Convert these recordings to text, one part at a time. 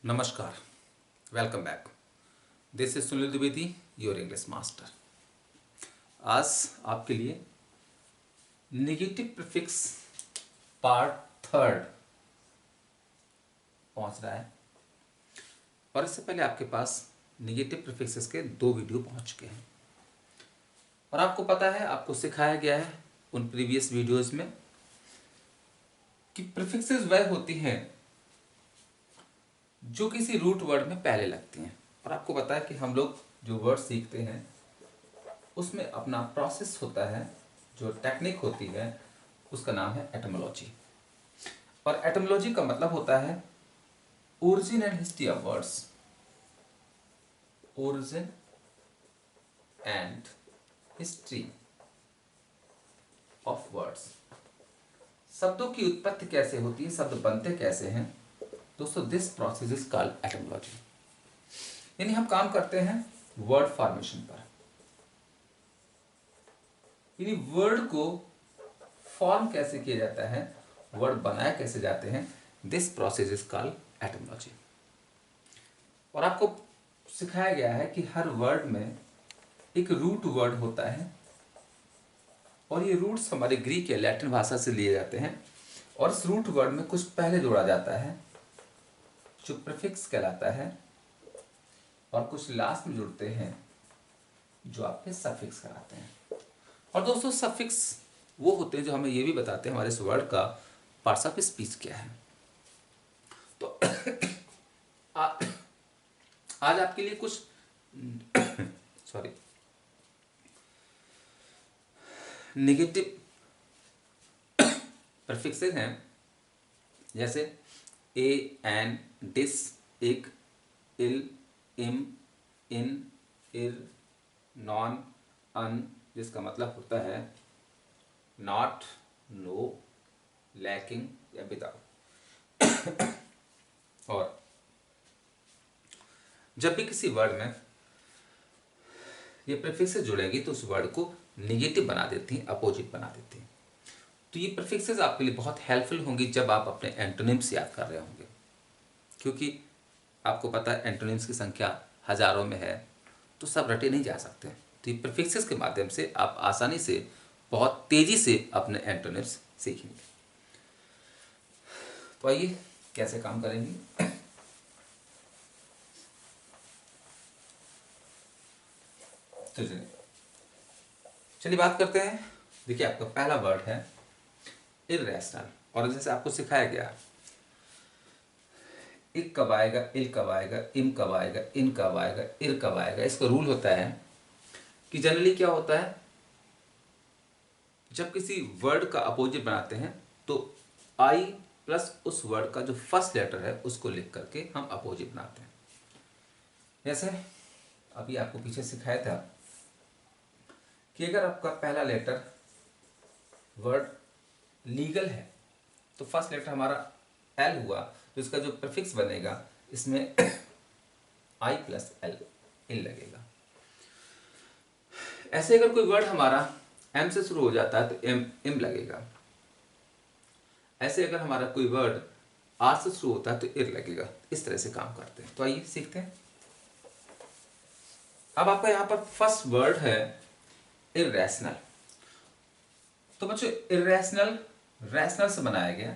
नमस्कार, welcome back. This is Sunil Dwivedi, your English master. आज आपके लिए नेगेटिव प्रीफिक्स पार्ट थर्ड पहुंच रहा है। और इससे पहले आपके पास नेगेटिव प्रीफिक्सेस के 2 वीडियो पहुंच चुके हैं और आपको पता है, आपको सिखाया गया है उन प्रीवियस वीडियोस में कि प्रीफिक्सेस वह होती हैं जो किसी रूट वर्ड में पहले लगती हैं। और आपको पता है कि हम लोग जो वर्ड सीखते हैं उसमें अपना प्रोसेस होता है, जो टेक्निक होती है उसका नाम है एटमोलॉजी। और एटमोलॉजी का मतलब होता है origin and history of words. Origin and history of words, शब्दों की उत्पत्ति कैसे होती है, शब्द बनते कैसे हैं। दोस्तों, this process is called etymology. यानी हम काम करते हैं वर्ड फॉर्मेशन पर, यानी वर्ड को फॉर्म कैसे किया जाता है, वर्ड बनाए कैसे जाते हैं। This process is called etymology. और आपको सिखाया गया है कि हर वर्ड में एक रूट वर्ड होता है और ये रूट्स हमारे ग्रीक या लैटिन भाषा से लिए जाते हैं। और इस रूट वर्ड में कुछ पहले जोड़ा जाता है जो प्रीफिक्स कहलाता है, और कुछ लास्ट में जुड़ते हैं जो आपके सफिक्स कहलाते हैं। और दोस्तों, सफिक्स वो होते हैं जो हमें ये भी बताते हैं हमारे इस वर्ड का पार्ट्स ऑफ स्पीच क्या है। तो आज आपके लिए कुछ सॉरी नेगेटिव प्रीफिक्सेस हैं, जैसे ए, एन, डिस, इक, इल, इम, इन, इर, नॉन, अन, जिसका मतलब होता है नॉट, नो, लैकिंग या विदाउट। और जब भी किसी वर्ड में ये प्रीफिक्सेस जुड़ेगी तो उस वर्ड को निगेटिव बना देती हैं, अपोजिट बना देती हैं। तो ये प्रीफिक्सेस आपके लिए बहुत हेल्पफुल होंगी जब आप अपने एंटोनिम्स याद कर रहे होंगे, क्योंकि आपको पता है एंटोनिम्स की संख्या हजारों में है, तो सब रटे नहीं जा सकते। तो ये प्रीफिक्सेस के माध्यम से आप आसानी से, बहुत तेजी से अपने एंटोनिम्स सीखेंगे। तो आइए कैसे काम करेंगे। तो चलिए बात करते हैं। देखिए, आपका पहला वर्ड है इर्रेशनल। और जैसे आपको सिखाया गया, इक कब आएगा, इल कब आएगा, इम कब आएगा, इन कब आएगा, इर कब आएगा। इसका रूल होता है कि जनरली क्या होता है, जब किसी वर्ड का अपोजिट बनाते हैं तो आई प्लस उस वर्ड का जो फर्स्ट लेटर है उसको लिख करके हम अपोजिट बनाते हैं। जैसे अभी आपको पीछे सिखाया था कि अगर आपका पहला लेटर वर्ड लीगल है तो फर्स्ट लेटर हमारा एल हुआ, तो इसका जो प्रीफिक्स बनेगा इसमें आई प्लस एल, इल लगेगा। ऐसे अगर कोई वर्ड हमारा एम से शुरू हो जाता है तो एम, इम लगेगा। ऐसे अगर हमारा कोई वर्ड आर से शुरू होता है तो इर लगेगा। इस तरह से काम करते हैं। तो आइए सीखते हैं। अब आपका यहां पर फर्स्ट वर्ड है इर्रेशनल। तो बच्चों, इर्रेशनल रैशनल से बनाया गया।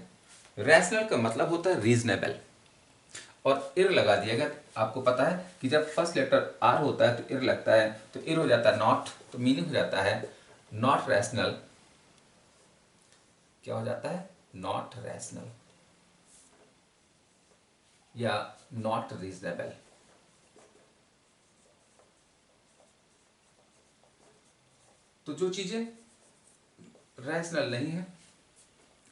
रैशनल का मतलब होता है रीजनेबल, और इर लगा दिया गया। आपको पता है कि जब फर्स्ट लेटर आर होता है तो इर लगता है, तो इर हो जाता है नॉट, तो मीनिंग हो जाता है नॉट रैशनल। क्या हो जाता है? नॉट रैशनल या नॉट रीजनेबल। तो जो चीजें रैशनल नहीं है,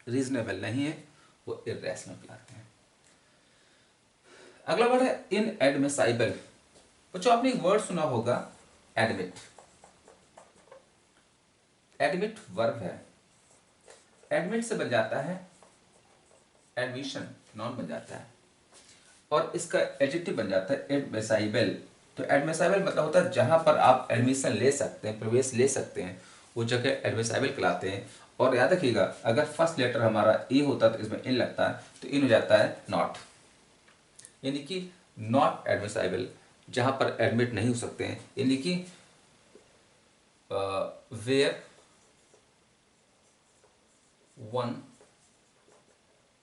रीजनेबल नहीं है, वो इर्रेशनल कहलाते हैं। अगला वर्ड है इनएडमिसाइबल। बच्चों, आपने एक वर्ड सुना होगा एडमिट। एडमिट वर्ब है। एडमिट से बन जाता है एडमिशन, नाउन बन जाता है, और इसका एडजेक्टिव बन जाता है एडमिसाइबल। तो एडमिसाइबल मतलब होता है जहां पर आप एडमिशन ले सकते हैं, प्रवेश ले सकते हैं, वो जगह एडमिसाइबल कहलाते हैं। और याद रखिएगा, अगर फर्स्ट लेटर हमारा ए होता तो इसमें इन लगता है, तो इन हो जाता है नॉट। यानी कि नॉट एडमिसाइबल, जहां पर एडमिट नहीं हो सकते हैं, यानी कि where one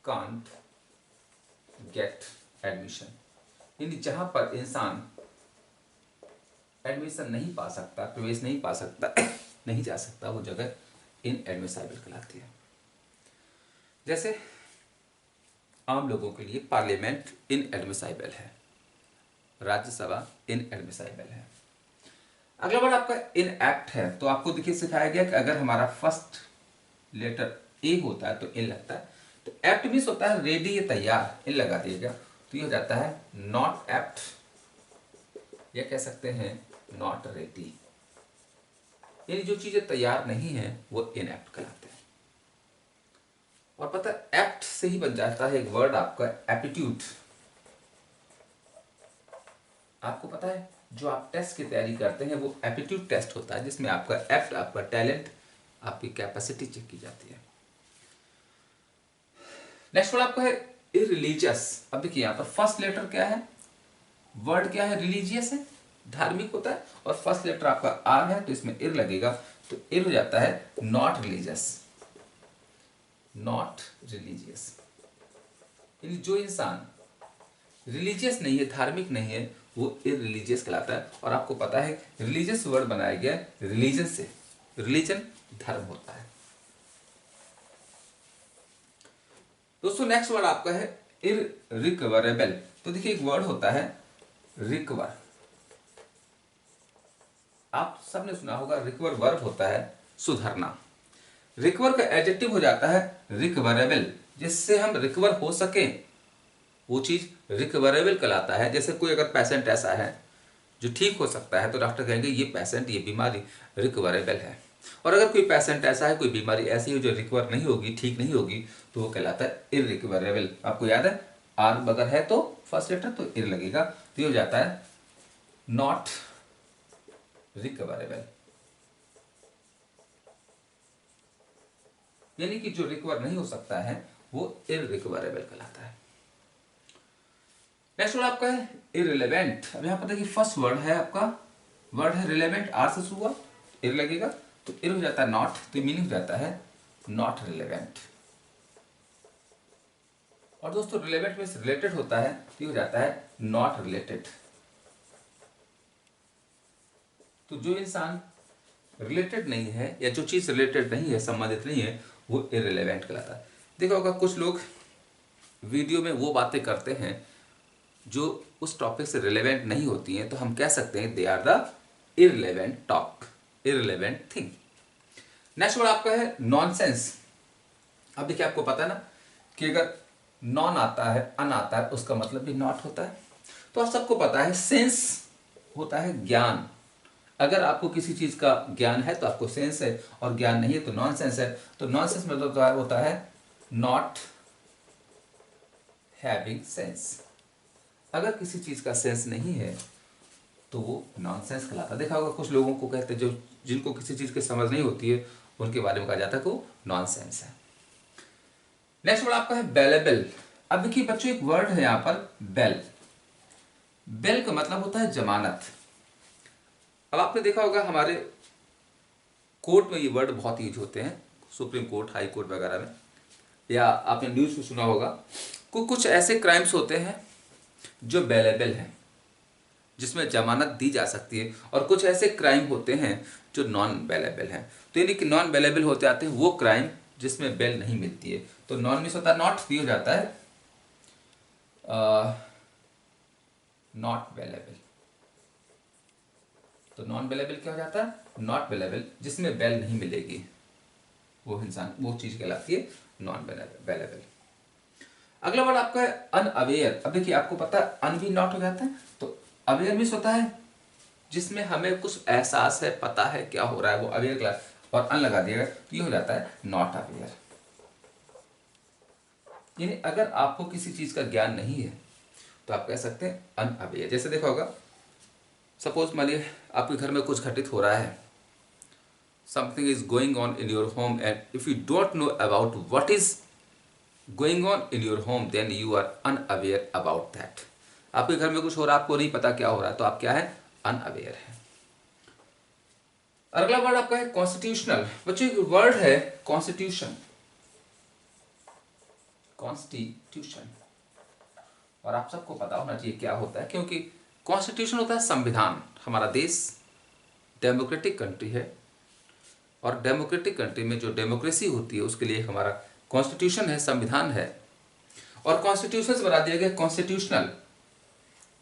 can't get admission, यानी जहां पर इंसान एडमिशन नहीं पा सकता, प्रवेश नहीं पा सकता, नहीं जा सकता, वो जगह इनएडमिसाइबल कहलाती है। जैसे आम लोगों के लिए पार्लियामेंट इनएडमिसाइबल है, राज्यसभा इनएडमिसाइबल है। अगला वर्ड आपका इनएप्ट है। तो आपको देखिए सिखाया गया कि अगर हमारा फर्स्ट लेटर ए होता है तो इन लगता है, तो एप्ट मीन्स होता है रेडी या तैयार, इन लगा दिएगा तो ये हो जाता है नॉट एप्ट, या कह सकते हैं नॉट रेडी, यानी जो चीजें तैयार नहीं है वो इनएप्ट कहलाते हैं। और पता है एप्ट से ही बन जाता है एक वर्ड आपका एप्टीट्यूड। आपको पता है जो आप टेस्ट की तैयारी करते हैं वो एप्टीट्यूड टेस्ट होता है, जिसमें आपका एप्ट, आपका टैलेंट, आपकी कैपेसिटी चेक की जाती है। नेक्स्ट वर्ड आपका है इररिलीजियस। अब देखिए यहाँ पर फर्स्ट लेटर क्या है, वर्ड क्या है, रिलीजियस है, धार्मिक होता है, और फर्स्ट लेटर आपका आर है तो इसमें इर लगेगा, तो इर हो जाता है नॉट रिलीजियस, नॉट रिलीजियस। यानी जो इंसान रिलीजियस नहीं है, धार्मिक नहीं है, वो इररिलीजियस कहलाता है। और आपको पता है रिलीजियस वर्ड बनाया गया रिलीजन से, रिलीजन धर्म होता है। दोस्तों नेक्स्ट वर्ड आपका है इररिकवरेबल। तो देखिए एक वर्ड होता है रिकवर, आप सबने सुना होगा, रिकवर वर्ब होता है सुधरना। रिकवर का एडजेक्टिव हो जाता है रिकवरेबल, जिससे हम रिकवर हो सके वो चीज रिकवरेबल कहलाता है। जैसे कोई अगर पेशेंट ऐसा है जो ठीक हो सकता है तो डॉक्टर कहेंगे ये पेशेंट, ये बीमारी रिकवरेबल है। और अगर कोई पेशेंट ऐसा है, कोई बीमारी ऐसी है जो रिकवर नहीं होगी, ठीक नहीं होगी, तो वो कहलाता है इररिकवरेबल। आपको याद है आर अगर है तो फर्स्ट लेटर तो इर लगेगा, तो ये हो जाता है नॉट रिकवरेबल, यानी कि जो रिकवर नहीं हो सकता है वो इररिकवरेबल कहलाता है। नेक्स्ट वर्ड आपका है इररिलेवेंट। अब यहां पर देखिए फर्स्ट वर्ड है आपका, वर्ड है रिलेवेंट, आर से शुरू हुआ, इर लगेगा तो इर हो जाता है नॉट, तो मीनिंग हो जाता है नॉट रिलेवेंट। और दोस्तों रिलेवेंट में रिलेटेड होता है तो ये हो जाता है नॉट रिलेटेड। तो जो इंसान रिलेटेड नहीं है या जो चीज रिलेटेड नहीं है, संबंधित नहीं है, वो इररिलेवेंट कहलाता है। देखो होगा कुछ लोग वीडियो में वो बातें करते हैं जो उस टॉपिक से रिलेवेंट नहीं होती हैं, तो हम कह सकते हैं they are the irrelevant talk, irrelevant thing. Next word आपका है नॉनसेंस। अब देखिए आपको पता है ना कि अगर नॉन आता है, अन आता है, उसका मतलब भी नॉट होता है। तो आप सबको पता है सेंस होता है ज्ञान। अगर आपको किसी चीज का ज्ञान है तो आपको सेंस है, और ज्ञान नहीं है तो नॉनसेंस है। तो नॉनसेंस मतलब होता है नॉट हैविंग सेंस। अगर किसी चीज का सेंस नहीं है तो वो नॉनसेंस कहलाता है। देखा होगा कुछ लोगों को कहते हैं जो जिनको किसी चीज की समझ नहीं होती है, उनके बारे में कहा जाता है कि वो नॉनसेंस है। नेक्स्ट वर्ड आपका है बेलेबल। अब देखिए बच्चों एक वर्ड है यहां पर बेल। बेल का मतलब होता है जमानत। अब आपने देखा होगा हमारे कोर्ट में ये वर्ड बहुत यूज होते हैं, सुप्रीम कोर्ट, हाई कोर्ट वगैरह में, या आपने न्यूज में सुना होगा कुछ ऐसे क्राइम्स होते हैं जो बेलेबल हैं, जिसमें जमानत दी जा सकती है, और कुछ ऐसे क्राइम होते हैं जो नॉन बेलेबल हैं। तो यानी कि नॉन बेलेबल होते आते हैं वो क्राइम जिसमें बेल नहीं मिलती है। तो नॉन मिस होता है नॉट, भी हो जाता है नॉट बेलेबल। तो नॉन बेलेबल क्या हो जाता है, नॉट बेलेबल, जिसमें बेल नहीं मिलेगी, वो इंसान, वो चीज कहलाती है नॉन बेलेबल। अगला वर्ड आपका है अनअवेयर। अब देखिए आपको पता है अन भी नॉट हो जाता है, तो अवेयर मीन्स होता है जिसमें हमें कुछ एहसास है, पता है क्या हो रहा है, वो अवेयर क्लास, और अन लगा दिएगा तो ये हो जाता है नॉट अवेयर। यानी अगर आपको किसी चीज का ज्ञान नहीं है तो आप कह सकते हैं अनअवेयर। जैसे देखा होगा सपोज मानिए आपके घर में कुछ घटित हो रहा है, something is going on in your home, and if you don't know about what is going on in your home, then you are unaware about that. आपके घर में कुछ हो रहा है, आपको नहीं पता क्या हो रहा है, तो आप क्या है, अनअवेयर है। अगला वर्ड आपका है कॉन्स्टिट्यूशनल। बच्चों एक वर्ड है कॉन्स्टिट्यूशन, कॉन्स्टिट्यूशन, और आप सबको पता होना चाहिए क्या होता है, क्योंकि कॉन्स्टिट्यूशन होता है संविधान। हमारा देश डेमोक्रेटिक कंट्री है, और डेमोक्रेटिक कंट्री में जो डेमोक्रेसी होती है उसके लिए हमारा कॉन्स्टिट्यूशन है, संविधान है। और कॉन्स्टिट्यूशन से बना दिया गया कॉन्स्टिट्यूशनल।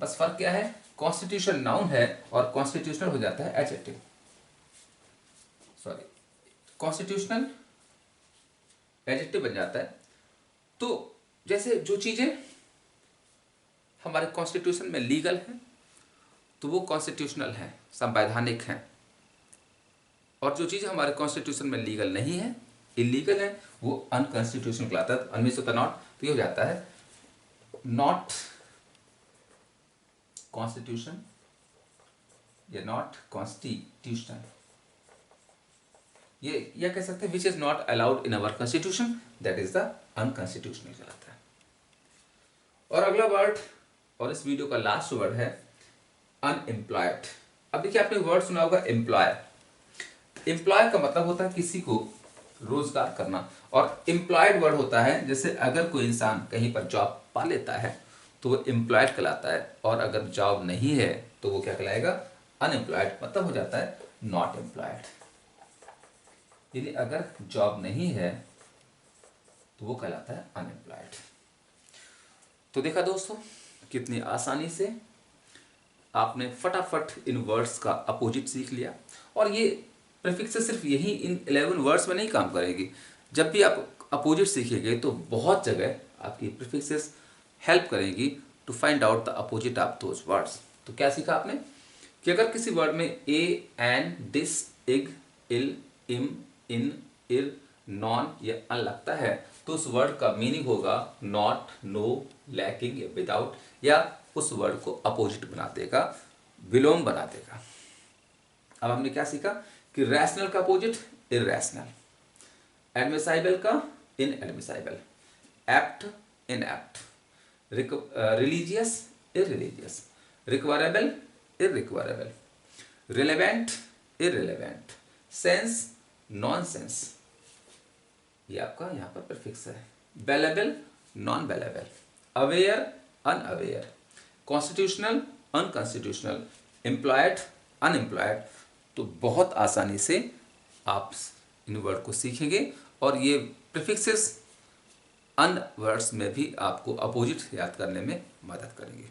बस फर्क क्या है, कॉन्स्टिट्यूशन नाउन है और कॉन्स्टिट्यूशनल हो जाता है एडजेक्टिव, सॉरी, कॉन्स्टिट्यूशनल एडजेक्टिव बन जाता है। तो जैसे जो चीजें हमारे कॉन्स्टिट्यूशन में लीगल हैं तो वो कॉन्स्टिट्यूशनल हैं, संवैधानिक हैं, और जो चीज़ें हमारे कॉन्स्टिट्यूशन में लीगल नहीं है, इलीगल है, वो अनकॉन्स्टिट्यूशनल कहलाता है। अनमिस होता नॉट, तो ये हो जाता है नॉट कॉन्स्टिट्यूशन या नॉट कॉन्स्टिट्यूशनल। ये कह सकते हैं which is not allowed in our constitution, that is the unconstitutional कहलाता है। और अगला वर्ड और इस वीडियो का लास्ट वर्ड है अनएम्प्लॉयड। अब देखिए आपने वर्ड सुना होगा एम्प्लॉयर। एम्प्लॉय का मतलब होता है किसी को रोजगार करना, और एम्प्लॉयड वर्ड होता है जैसे अगर कोई इंसान कहीं पर जॉब पा लेता है तो वो एम्प्लॉयड कहलाता है, और अगर जॉब नहीं है तो वो क्या कहलाएगा, अनएम्प्लॉयड, मतलब हो जाता है नॉट एम्प्लॉयड। यानी अगर जॉब नहीं है तो वो कहलाता है अनएम्प्लॉयड। तो देखा दोस्तों कितनी आसानी से आपने फटाफट इन वर्ड्स का अपोजिट सीख लिया, और ये प्रीफिक्सेस सिर्फ यही इन 11 वर्ड्स में नहीं काम करेगी। जब भी आप अपोजिट सीखेंगे तो बहुत जगह आपकी प्रीफिक्सेस हेल्प करेंगी to find out the opposite of those words. तो क्या सीखा आपने कि अगर किसी वर्ड में ए, एन, डिस, इग, इल, इम, इन, इर, नॉन या अन लगता है तो उस वर्ड का मीनिंग होगा नॉट, नो, लैकिंग या विदाउट, या उस वर्ड को अपोजिट बना देगा, विलोम बना देगा। अब हमने क्या सीखा कि रैशनल का अपोजिट इररैशनल, एडमिसाइबल का inadmissible, apt inept, religious irreligious, requirable irrequirable, relevant irrelevant, sense nonsense, ये आपका यहाँ पर प्रीफिक्स है, bailable non bailable, aware unaware, constitutional unconstitutional, employed unemployed. तो बहुत आसानी से आप इन वर्ड को सीखेंगे, और ये प्रीफिक्सेस अन वर्ड्स में भी आपको अपोजिट याद करने में मदद करेंगे।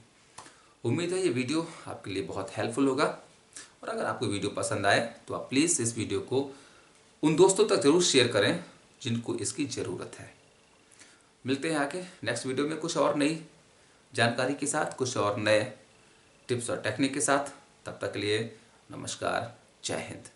उम्मीद है ये वीडियो आपके लिए बहुत हेल्पफुल होगा, और अगर आपको वीडियो पसंद आए तो आप प्लीज़ इस वीडियो को उन दोस्तों तक ज़रूर शेयर करें जिनको इसकी ज़रूरत है। मिलते हैं आगे नेक्स्ट वीडियो में कुछ और नई जानकारी के साथ, कुछ और नए टिप्स और टेक्निक के साथ। तब तक के लिए नमस्कार, जय हिंद।